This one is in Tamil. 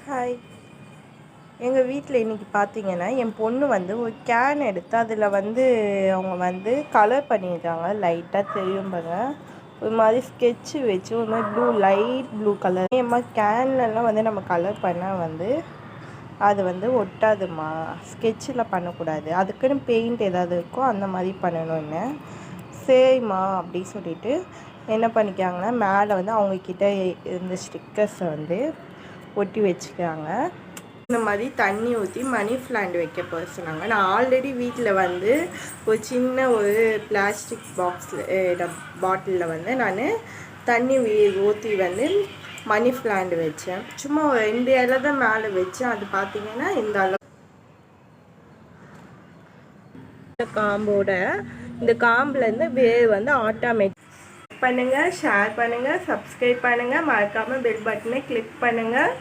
ஹாய். எங்கள் வீட்டில் இன்றைக்கி பார்த்தீங்கன்னா என் பொண்ணு வந்து ஒரு கேன் எடுத்து அதில் வந்து அவங்க வந்து கலர் பண்ணியிருக்காங்க. லைட்டாக தெரியும் பாருங்க, ஒரு மாதிரி ஸ்கெட்சு வச்சு ஒரு மாதிரி லைட் ப்ளூ கலர். ஏம்மா கேன்லலாம் வந்து நம்ம கலர் பண்ணால் வந்து அது வந்து ஒட்டாதுமா, ஸ்கெட்சில் பண்ணக்கூடாது, அதுக்குன்னு பெயிண்ட் ஏதாவது இருக்கோ அந்த மாதிரி பண்ணணும்னு. சரிம்மா அப்படி சொல்லிட்டு என்ன பண்ணிக்காங்கன்னா மேலே வந்து அவங்கக்கிட்ட இருந்த ஸ்டிக்கர்ஸை வந்து ஒட்டி வச்சுக்கிறாங்க. இந்த மாதிரி தண்ணி ஊற்றி மணி பிளான்ட் வைக்க போக சொன்னாங்க. நான் ஆல்ரெடி வீட்டில் வந்து ஒரு சின்ன ஒரு பிளாஸ்டிக் பாட்டிலில் வந்து நான் தண்ணி ஊற்றி வந்து மணி பிளான்ட் வச்சேன். சும்மா 2 இலை தான் மேலே வச்சேன். அது பார்த்தீங்கன்னா இந்த அளவு காம்போட, இந்த காம்புலேருந்து வேர் வந்து ஆட்டோமேட்டிக். பண்ணுங்கள், ஷேர் பண்ணுங்கள், சப்ஸ்கிரைப் பண்ணுங்கள், மறக்காமல் பெல் பட்டனை கிளிக் பண்ணுங்கள்.